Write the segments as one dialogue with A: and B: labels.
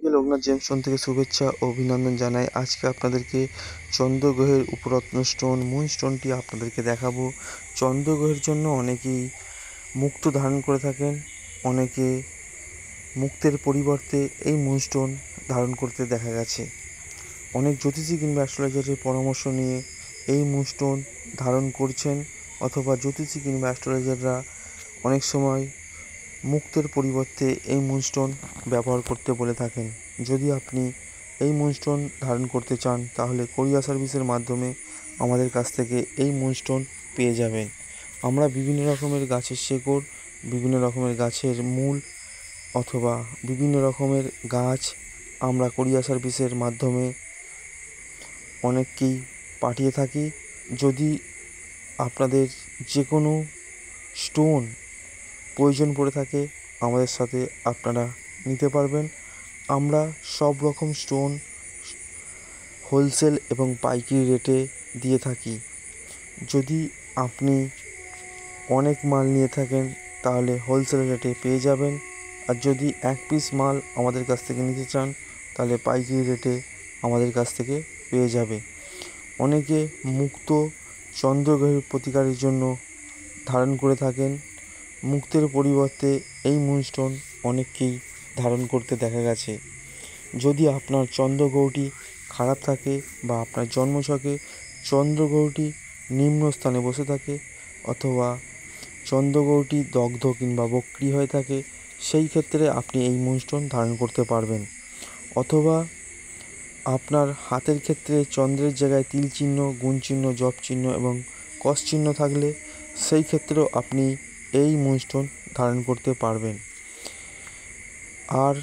A: সবাইকে লোকনাথ জেমস্টোন থেকে শুভেচ্ছা ও অভিনন্দন জানাই। আজকে আপনাদেরকে চন্দ্রগ্রহের উপরত্ন স্টোন মুন স্টোনটি আপনাদেরকে দেখাবো। চন্দ্রগ্রহের জন্য অনেকেই মুক্ত ধারণ করে থাকেন, অনেকে মুক্তের পরিবর্তে এই মুন স্টোন ধারণ করতে দেখা গেছে। অনেক জ্যোতিষী কিংবা অ্যাস্ট্রোলজারের পরামর্শ নিয়ে এই মুন স্টোন ধারণ করছেন, অথবা জ্যোতিষী কিংবা অ্যাস্ট্রোলজাররা অনেক সময় মুক্তের পরিবর্তে এই মুনস্টোন ব্যবহার করতে বলে থাকেন। যদি আপনি এই মুনস্টোন ধারণ করতে চান তাহলে কোরিয়ার সার্ভিসের মাধ্যমে আমাদের কাছ থেকে এই মুনস্টোন পেয়ে যাবেন। আমরা বিভিন্ন রকমের গাছের শেকড়, বিভিন্ন রকমের গাছের মূল অথবা বিভিন্ন রকমের গাছ আমরা কোরিয়ার সার্ভিসের মাধ্যমে অনেককেই পাঠিয়ে থাকি। যদি আপনাদের যে কোনো স্টোন প্রয়োজন পড়ে থাকে আমাদের সাথে আপনারা নিতে পারবেন। আমরা সব রকম স্টোন হোলসেল এবং পাইকারি রেটে দিয়ে থাকি। যদি আপনি অনেক মাল নিয়ে থাকেন তাহলে হোলসেল রেটে পেয়ে যাবেন, আর যদি এক পিস মাল আমাদের কাছ থেকে নিতে চান তাহলে পাইকারি রেটে আমাদের কাছ থেকে পেয়ে যাবে। অনেকে মুক্ত চন্দ্রগ্রহের প্রতিকারের জন্য ধারণ করে থাকেন। মুক্তের পরিবর্তে এই মুনস্টোন অনেককেই ধারণ করতে দেখা গেছে। যদি আপনার চন্দ্রগ্রহটি খারাপ থাকে বা আপনার জন্মছকে চন্দ্রগ্রহটি নিম্ন স্থানে বসে থাকে, অথবা চন্দ্রগ্রহটি দগ্ধ কিংবা বক্রি হয়ে থাকে, সেই ক্ষেত্রে আপনি এই মুনস্টোন ধারণ করতে পারবেন। অথবা আপনার হাতের ক্ষেত্রে চন্দ্রের জায়গায় তিল চিহ্ন, গুণ চিহ্ন, জপ চিহ্ন এবং ক্রস চিহ্ন থাকলে সেই ক্ষেত্রেও আপনি এই মুনস্টোন ধারণ করতে পারবেন। আর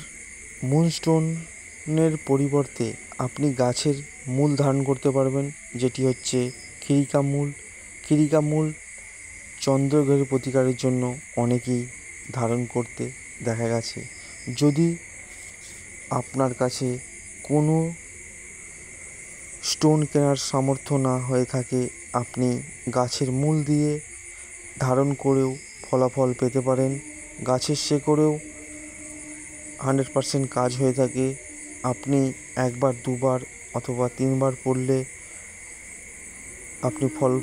A: মুনস্টোনের পরিবর্তে আপনি গাছের মূল ধারণ করতে পারবেন, যেটি হচ্ছে খিরিকা মূল। খিরিকা মূল চন্দ্রগ্রহের প্রতিকারের জন্য অনেকেই ধারণ করতে দেখা গেছে। যদি আপনার কাছে কোনো স্টোন কেনার সামর্থ্য না হয়ে থাকে, আপনি গাছের মূল দিয়ে ধারণ করেও ফলাফল পেতে পারেন। গাছের শেকড়েও 100% কাজ হয়ে থাকে। আপনি একবার, দুবার অথবা তিনবার পড়লে আপনি ফল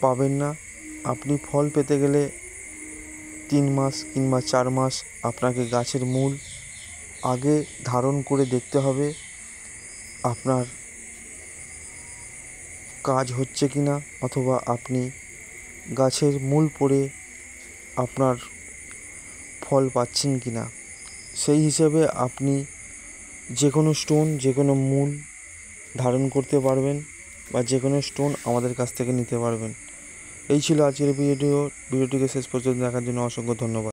A: পাবেন না। আপনি ফল পেতে গেলে 3 মাস কিংবা 4 মাস আপনাকে গাছের মূল আগে ধারণ করে দেখতে হবে আপনার কাজ হচ্ছে কি না, অথবা আপনি গাছের মূল পড়ে আপনার ফল পাচ্ছেন কি না। সেই হিসেবে আপনি যে কোনো স্টোন, যে কোনো মূল ধারণ করতে পারবেন বা যে কোনো স্টোন আমাদের কাছ থেকে নিতে পারবেন। এই ছিল আজকের ভিডিওটিকে শেষ পর্যন্ত দেখার জন্য অসংখ্য ধন্যবাদ।